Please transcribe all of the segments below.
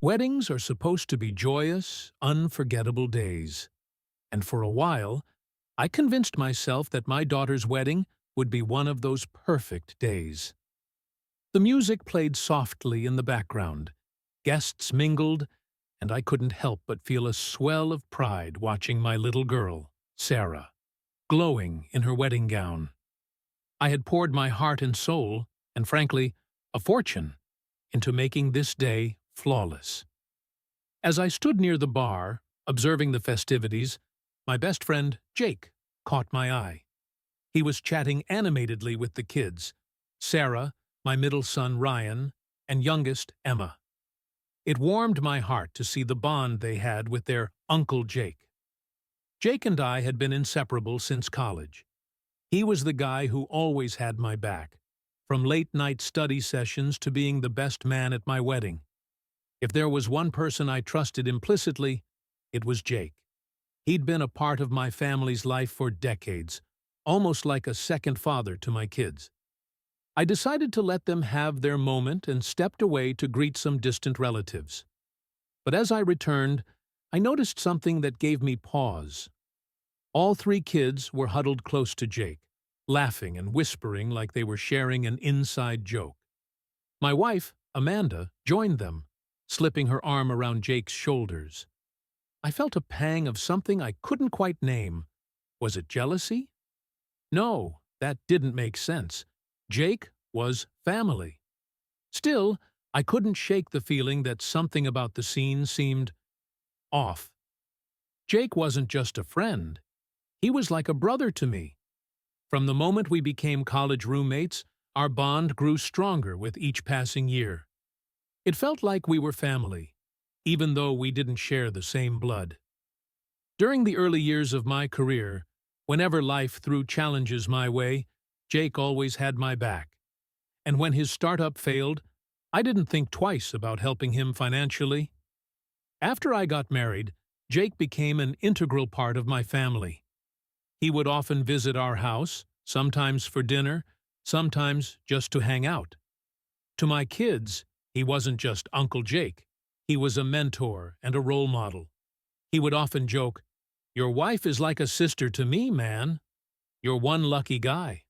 Weddings are supposed to be joyous, unforgettable days. And for a while, I convinced myself that my daughter's wedding would be one of those perfect days. The music played softly in the background, guests mingled, and I couldn't help but feel a swell of pride watching my little girl, Sarah, glowing in her wedding gown. I had poured my heart and soul, and frankly, a fortune, into making this day flawless. As I stood near the bar, observing the festivities, my best friend, Jake, caught my eye. He was chatting animatedly with the kids, Sarah, my middle son Ryan, and youngest Emma. It warmed my heart to see the bond they had with their Uncle Jake. Jake and I had been inseparable since college. He was the guy who always had my back, from late-night study sessions to being the best man at my wedding. If there was one person I trusted implicitly, it was Jake. He'd been a part of my family's life for decades, almost like a second father to my kids. I decided to let them have their moment and stepped away to greet some distant relatives. But as I returned, I noticed something that gave me pause. All three kids were huddled close to Jake, laughing and whispering like they were sharing an inside joke. My wife, Amanda, joined them, slipping her arm around Jake's shoulders. I felt a pang of something I couldn't quite name. Was it jealousy? No, that didn't make sense. Jake was family. Still, I couldn't shake the feeling that something about the scene seemed off. Jake wasn't just a friend. He was like a brother to me. From the moment we became college roommates, our bond grew stronger with each passing year. It felt like we were family, even though we didn't share the same blood. During the early years of my career, whenever life threw challenges my way, Jake always had my back. And when his startup failed, I didn't think twice about helping him financially. After I got married, Jake became an integral part of my family. He would often visit our house, sometimes for dinner, sometimes just to hang out. To my kids, he wasn't just Uncle Jake. He was a mentor and a role model. He would often joke, "Your wife is like a sister to me, man. You're one lucky guy."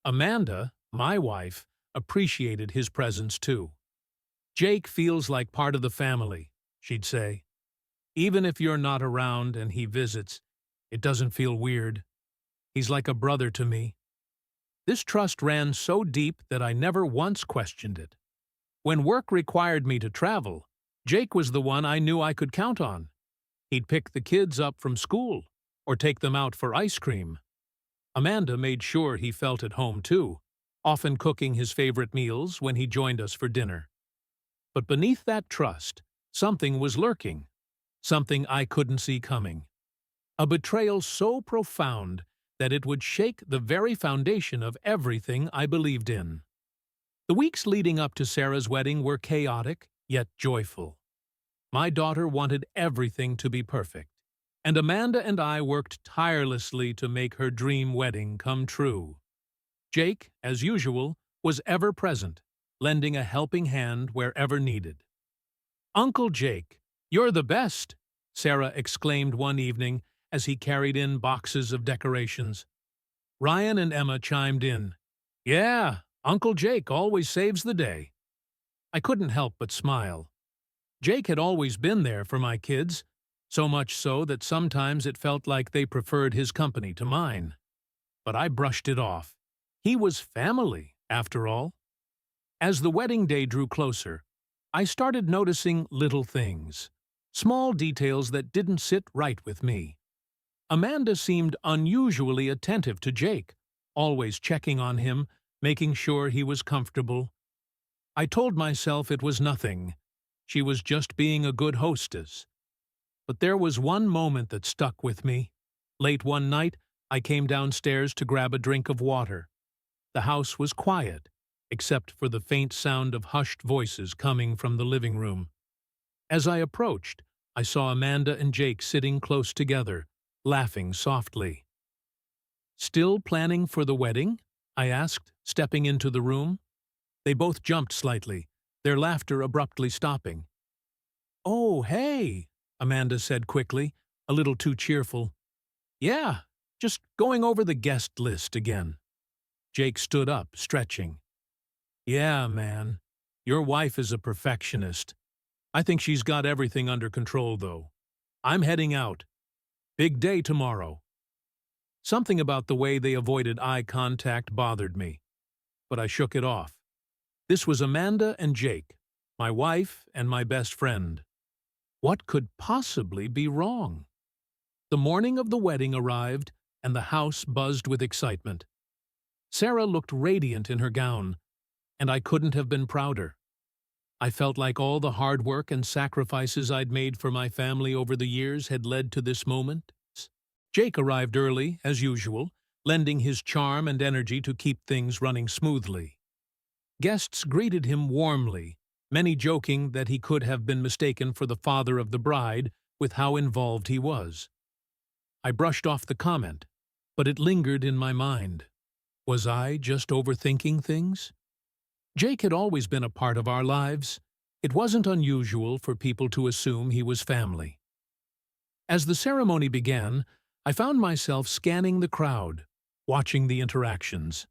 Amanda, my wife, appreciated his presence too. "Jake feels like part of the family," she'd say. "Even if you're not around and he visits, it doesn't feel weird. He's like a brother to me." This trust ran so deep that I never once questioned it. When work required me to travel, Jake was the one I knew I could count on. He'd pick the kids up from school or take them out for ice cream. Amanda made sure he felt at home too, often cooking his favorite meals when he joined us for dinner. But beneath that trust, something was lurking, something I couldn't see coming. A betrayal so profound that it would shake the very foundation of everything I believed in. The weeks leading up to Sarah's wedding were chaotic, yet joyful. My daughter wanted everything to be perfect, and Amanda and I worked tirelessly to make her dream wedding come true. Jake, as usual, was ever present, lending a helping hand wherever needed. "Uncle Jake, you're the best," Sarah exclaimed one evening as he carried in boxes of decorations. Ryan and Emma chimed in, "Yeah, Uncle Jake always saves the day." I couldn't help but smile. Jake had always been there for my kids, so much so that sometimes it felt like they preferred his company to mine. But I brushed it off. He was family, after all. As the wedding day drew closer, I started noticing little things, small details that didn't sit right with me. Amanda seemed unusually attentive to Jake, always checking on him, making sure he was comfortable. I told myself it was nothing. She was just being a good hostess. But there was one moment that stuck with me. Late one night, I came downstairs to grab a drink of water. The house was quiet, except for the faint sound of hushed voices coming from the living room. As I approached, I saw Amanda and Jake sitting close together, laughing softly. "Still planning for the wedding?" I asked, stepping into the room. They both jumped slightly, their laughter abruptly stopping. "Oh, hey," Amanda said quickly, a little too cheerful. "Yeah, just going over the guest list again." Jake stood up, stretching. "Yeah, man. Your wife is a perfectionist. I think she's got everything under control, though. I'm heading out. Big day tomorrow." Something about the way they avoided eye contact bothered me, but I shook it off. This was Amanda and Jake, my wife and my best friend. What could possibly be wrong? The morning of the wedding arrived, and the house buzzed with excitement. Sarah looked radiant in her gown, and I couldn't have been prouder. I felt like all the hard work and sacrifices I'd made for my family over the years had led to this moment. Jake arrived early, as usual, lending his charm and energy to keep things running smoothly. Guests greeted him warmly, many joking that he could have been mistaken for the father of the bride with how involved he was. I brushed off the comment, but it lingered in my mind. Was I just overthinking things? Jake had always been a part of our lives. It wasn't unusual for people to assume he was family. As the ceremony began, I found myself scanning the crowd, watching the interactions.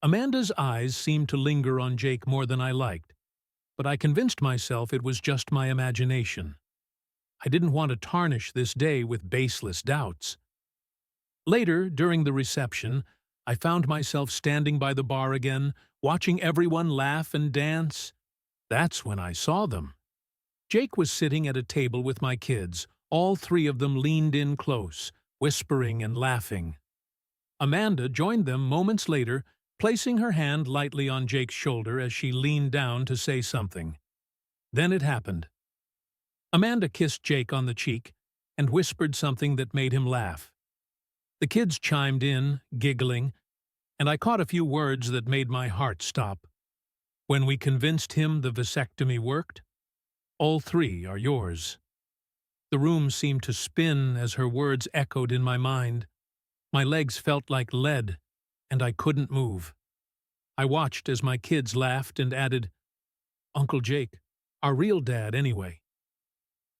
Amanda's eyes seemed to linger on Jake more than I liked, but I convinced myself it was just my imagination. I didn't want to tarnish this day with baseless doubts. Later, during the reception, I found myself standing by the bar again, watching everyone laugh and dance. That's when I saw them. Jake was sitting at a table with my kids. All three of them leaned in close, whispering and laughing. Amanda joined them moments later, placing her hand lightly on Jake's shoulder as she leaned down to say something. Then it happened. Amanda kissed Jake on the cheek and whispered something that made him laugh. The kids chimed in, giggling, and I caught a few words that made my heart stop. When we convinced him the vasectomy worked, all three are yours. The room seemed to spin as her words echoed in my mind. My legs felt like lead, and I couldn't move. I watched as my kids laughed and added, "Uncle Jake, our real dad anyway."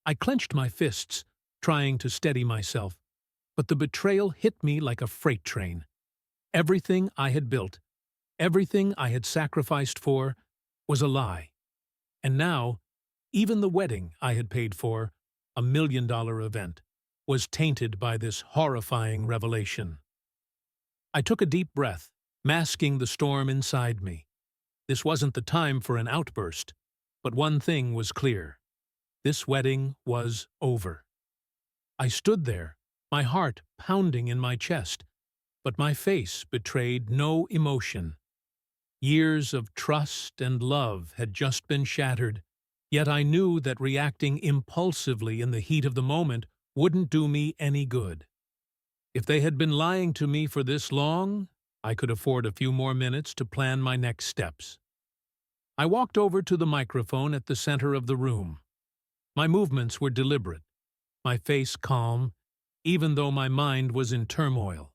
I clenched my fists, trying to steady myself, but the betrayal hit me like a freight train. Everything I had built, everything I had sacrificed for, was a lie. And now, even the wedding I had paid for, a $1 million event, was tainted by this horrifying revelation. I took a deep breath, masking the storm inside me. This wasn't the time for an outburst, but one thing was clear. This wedding was over. I stood there, my heart pounding in my chest, but my face betrayed no emotion. Years of trust and love had just been shattered, yet I knew that reacting impulsively in the heat of the moment wouldn't do me any good. If they had been lying to me for this long, I could afford a few more minutes to plan my next steps. I walked over to the microphone at the center of the room. My movements were deliberate, my face calm, even though my mind was in turmoil.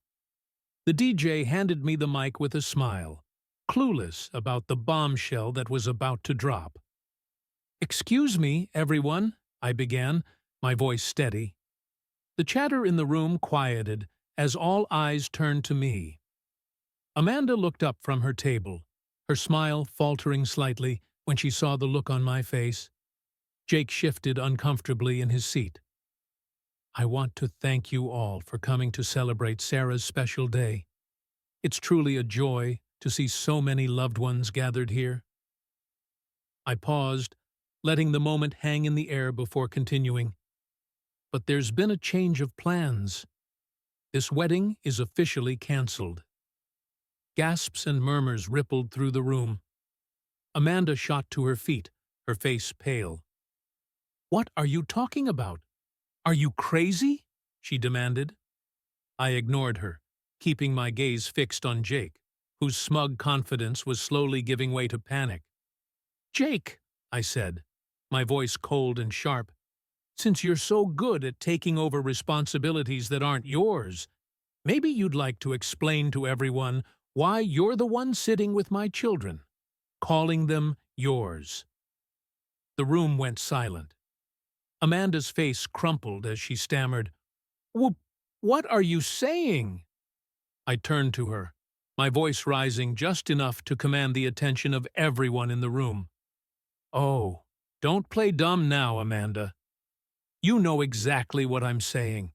The DJ handed me the mic with a smile, clueless about the bombshell that was about to drop. "Excuse me, everyone," I began, my voice steady. The chatter in the room quieted as all eyes turned to me. Amanda looked up from her table, her smile faltering slightly when she saw the look on my face. Jake shifted uncomfortably in his seat. "I want to thank you all for coming to celebrate Sarah's special day. It's truly a joy to see so many loved ones gathered here." I paused, letting the moment hang in the air before continuing. "But there's been a change of plans. This wedding is officially canceled." Gasps and murmurs rippled through the room. Amanda shot to her feet, her face pale. "What are you talking about? Are you crazy?" she demanded. I ignored her, keeping my gaze fixed on Jake, whose smug confidence was slowly giving way to panic. "Jake," I said, my voice cold and sharp, "since you're so good at taking over responsibilities that aren't yours, maybe you'd like to explain to everyone why you're the one sitting with my children, calling them yours." The room went silent. Amanda's face crumpled as she stammered, What are you saying?" I turned to her, my voice rising just enough to command the attention of everyone in the room. "Oh, don't play dumb now, Amanda. You know exactly what I'm saying.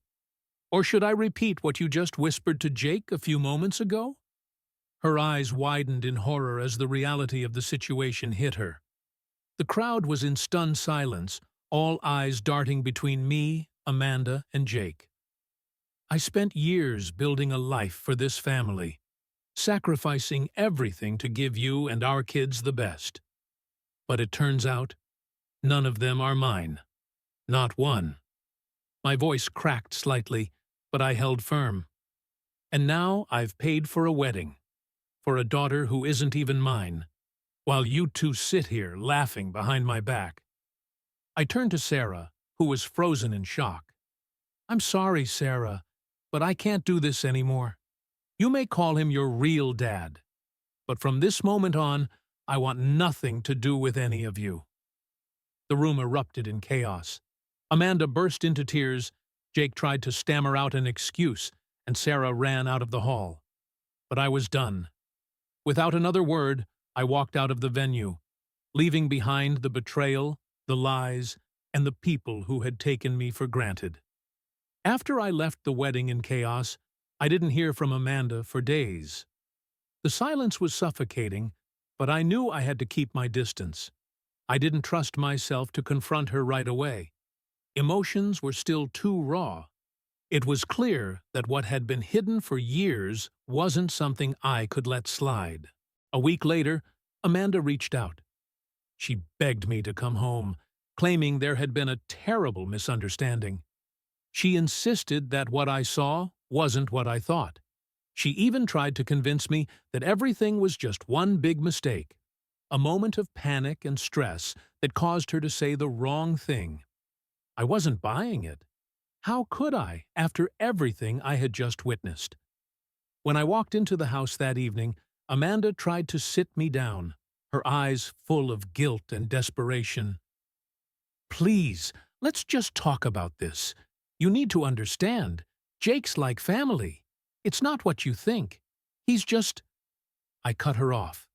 Or should I repeat what you just whispered to Jake a few moments ago?" Her eyes widened in horror as the reality of the situation hit her. The crowd was in stunned silence, all eyes darting between me, Amanda, and Jake. I spent years building a life for this family, sacrificing everything to give you and our kids the best. But it turns out, none of them are mine. Not one. My voice cracked slightly, but I held firm. And now I've paid for a wedding, for a daughter who isn't even mine, while you two sit here laughing behind my back. I turned to Sarah, who was frozen in shock. "I'm sorry, Sarah, but I can't do this anymore. You may call him your real dad, but from this moment on, I want nothing to do with any of you." The room erupted in chaos. Amanda burst into tears, Jake tried to stammer out an excuse, and Sarah ran out of the hall. But I was done. Without another word, I walked out of the venue, leaving behind the betrayal, the lies, and the people who had taken me for granted. After I left the wedding in chaos, I didn't hear from Amanda for days. The silence was suffocating, but I knew I had to keep my distance. I didn't trust myself to confront her right away. Emotions were still too raw. It was clear that what had been hidden for years wasn't something I could let slide. A week later, Amanda reached out. She begged me to come home, claiming there had been a terrible misunderstanding. She insisted that what I saw wasn't what I thought. She even tried to convince me that everything was just one big mistake, a moment of panic and stress that caused her to say the wrong thing. I wasn't buying it. How could I, after everything I had just witnessed? When I walked into the house that evening, Amanda tried to sit me down, her eyes full of guilt and desperation. "Please, let's just talk about this. You need to understand. Jake's like family. It's not what you think. He's just—" I cut her off.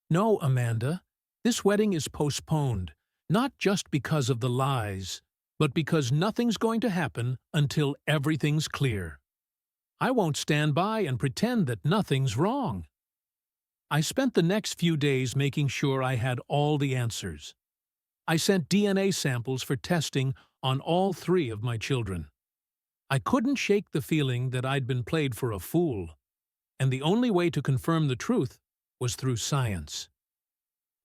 "No, Amanda, this wedding is postponed, not just because of the lies, but because nothing's going to happen until everything's clear. I won't stand by and pretend that nothing's wrong." I spent the next few days making sure I had all the answers. I sent DNA samples for testing on all 3 of my children. I couldn't shake the feeling that I'd been played for a fool, and the only way to confirm the truth was through science.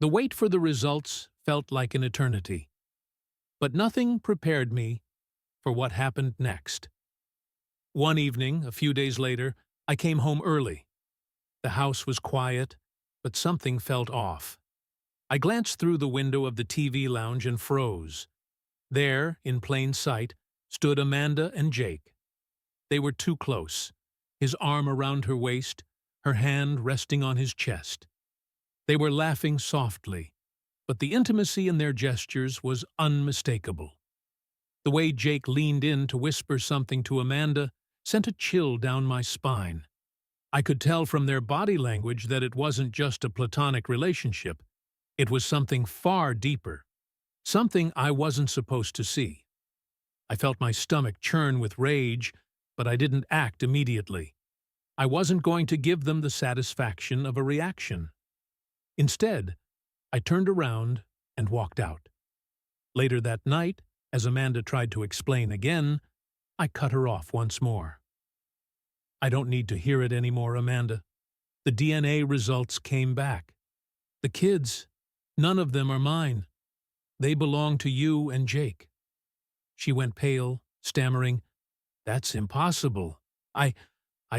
The wait for the results felt like an eternity. But nothing prepared me for what happened next. One evening, a few days later, I came home early. The house was quiet, but something felt off. I glanced through the window of the TV lounge and froze. There, in plain sight, stood Amanda and Jake. They were too close, his arm around her waist, her hand resting on his chest. They were laughing softly, but the intimacy in their gestures was unmistakable. The way Jake leaned in to whisper something to Amanda sent a chill down my spine. I could tell from their body language that it wasn't just a platonic relationship. It was something far deeper, something I wasn't supposed to see. I felt my stomach churn with rage, but I didn't act immediately. I wasn't going to give them the satisfaction of a reaction. Instead, I turned around and walked out. Later that night, as Amanda tried to explain again, I cut her off once more. "I don't need to hear it anymore, Amanda. The DNA results came back. The kids, none of them are mine. They belong to you and Jake." She went pale, stammering, "That's impossible. I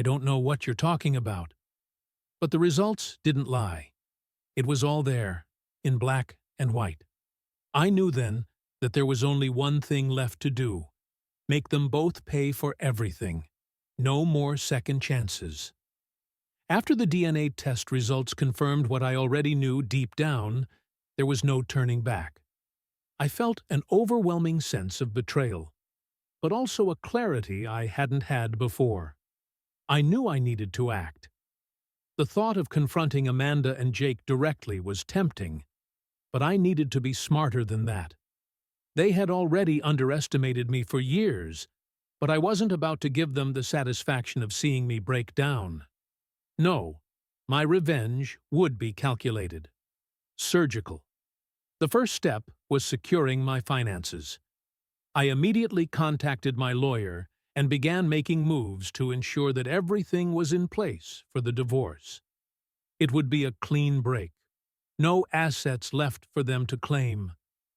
don't know what you're talking about." But the results didn't lie. It was all there, in black and white. I knew then that there was only one thing left to do: make them both pay for everything. No more second chances. After the DNA test results confirmed what I already knew deep down, there was no turning back. I felt an overwhelming sense of betrayal, but also a clarity I hadn't had before. I knew I needed to act. The thought of confronting Amanda and Jake directly was tempting, but I needed to be smarter than that. They had already underestimated me for years, but I wasn't about to give them the satisfaction of seeing me break down. No, my revenge would be calculated, surgical. The first step was securing my finances. I immediately contacted my lawyer and began making moves to ensure that everything was in place for the divorce. It would be a clean break. No assets left for them to claim.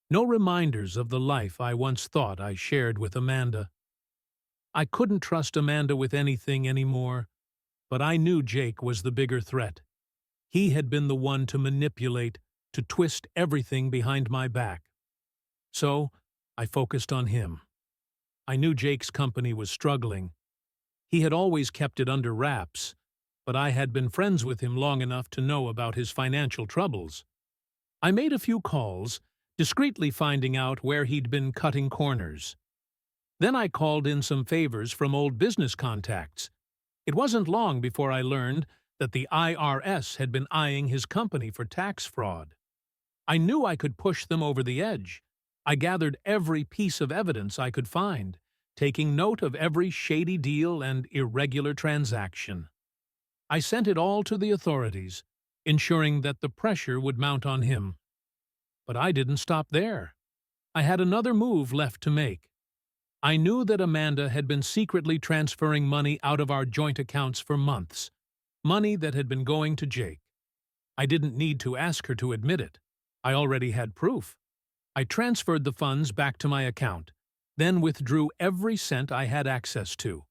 No reminders of the life I once thought I shared with Amanda. I couldn't trust Amanda with anything anymore, but I knew Jake was the bigger threat. He had been the one to manipulate, to twist everything behind my back. So, I focused on him. I knew Jake's company was struggling. He had always kept it under wraps, but I had been friends with him long enough to know about his financial troubles. I made a few calls, discreetly finding out where he'd been cutting corners. Then I called in some favors from old business contacts. It wasn't long before I learned that the IRS had been eyeing his company for tax fraud. I knew I could push them over the edge. I gathered every piece of evidence I could find, taking note of every shady deal and irregular transaction. I sent it all to the authorities, ensuring that the pressure would mount on him. But I didn't stop there. I had another move left to make. I knew that Amanda had been secretly transferring money out of our joint accounts for months, money that had been going to Jake. I didn't need to ask her to admit it. I already had proof. I transferred the funds back to my account, then withdrew every cent I had access to.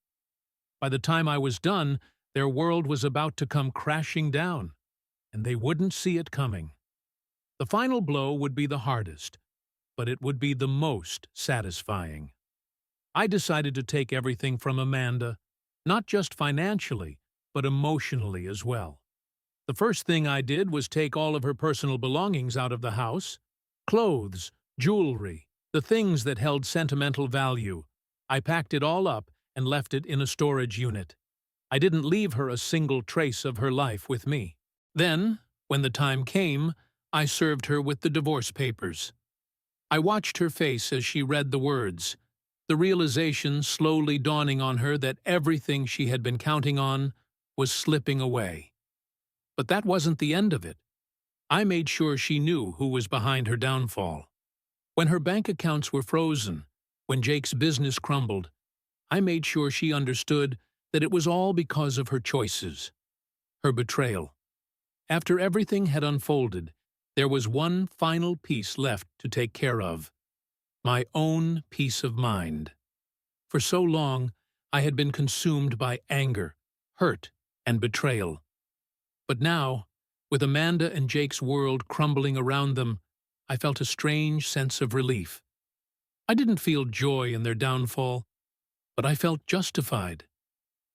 By the time I was done, their world was about to come crashing down, and they wouldn't see it coming. The final blow would be the hardest, but it would be the most satisfying. I decided to take everything from Amanda, not just financially, but emotionally as well. The first thing I did was take all of her personal belongings out of the house. Clothes, jewelry, the things that held sentimental value. I packed it all up and left it in a storage unit. I didn't leave her a single trace of her life with me. Then, when the time came, I served her with the divorce papers. I watched her face as she read the words, the realization slowly dawning on her that everything she had been counting on was slipping away. But that wasn't the end of it. I made sure she knew who was behind her downfall. When her bank accounts were frozen, when Jake's business crumbled, I made sure she understood that it was all because of her choices, her betrayal. After everything had unfolded, there was one final piece left to take care of: my own peace of mind. For so long, I had been consumed by anger, hurt, and betrayal. But now, with Amanda and Jake's world crumbling around them, I felt a strange sense of relief. I didn't feel joy in their downfall, but I felt justified.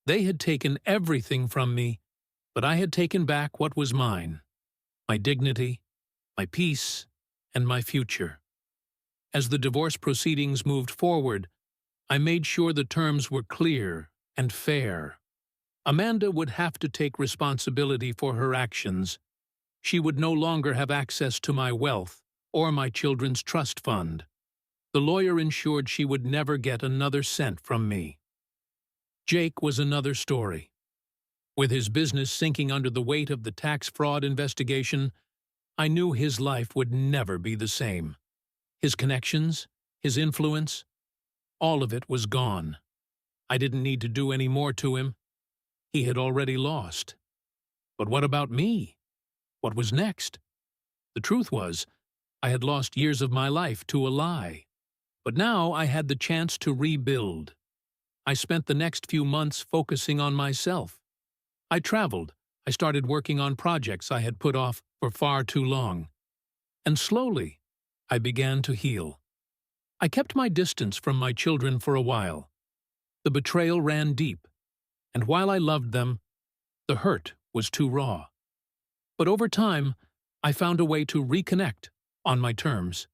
They had taken everything from me, but I had taken back what was mine: my dignity, my peace, and my future. As the divorce proceedings moved forward, I made sure the terms were clear and fair. Amanda would have to take responsibility for her actions. She would no longer have access to my wealth or my children's trust fund. The lawyer ensured she would never get another cent from me. Jake was another story. With his business sinking under the weight of the tax fraud investigation, I knew his life would never be the same. His connections, his influence, all of it was gone. I didn't need to do any more to him. He had already lost. But what about me? What was next? The truth was, I had lost years of my life to a lie. But now I had the chance to rebuild. I spent the next few months focusing on myself. I traveled. I started working on projects I had put off for far too long. And slowly, I began to heal. I kept my distance from my children for a while. The betrayal ran deep, and while I loved them, the hurt was too raw. But over time, I found a way to reconnect on my terms.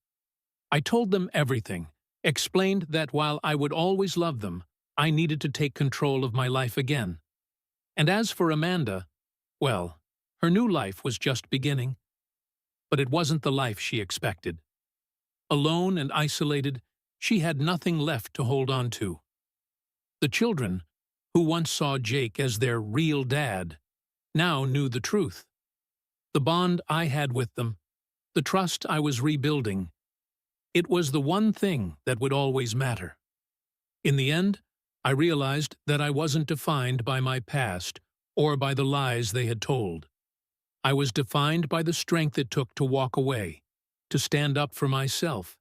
I told them everything, explained that while I would always love them, I needed to take control of my life again. And as for Amanda, well, her new life was just beginning. But it wasn't the life she expected. Alone and isolated, she had nothing left to hold on to. The children, who once saw Jake as their real dad, now knew the truth. The bond I had with them, the trust I was rebuilding, it was the one thing that would always matter. In the end, I realized that I wasn't defined by my past or by the lies they had told. I was defined by the strength it took to walk away, to stand up for myself,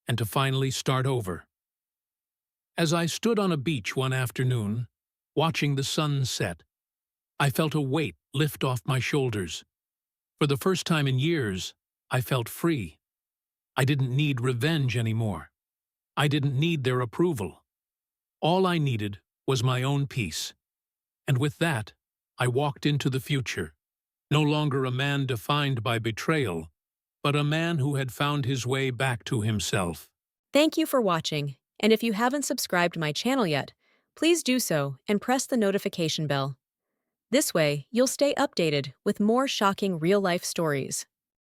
and to finally start over. As I stood on a beach one afternoon, watching the sun set, I felt a weight lift off my shoulders. For the first time in years, I felt free. I didn't need revenge anymore. I didn't need their approval. All I needed was my own peace. And with that, I walked into the future, no longer a man defined by betrayal, but a man who had found his way back to himself. Thank you for watching, and if you haven't subscribed my channel yet, please do so and press the notification bell. This way, you'll stay updated with more shocking real-life stories.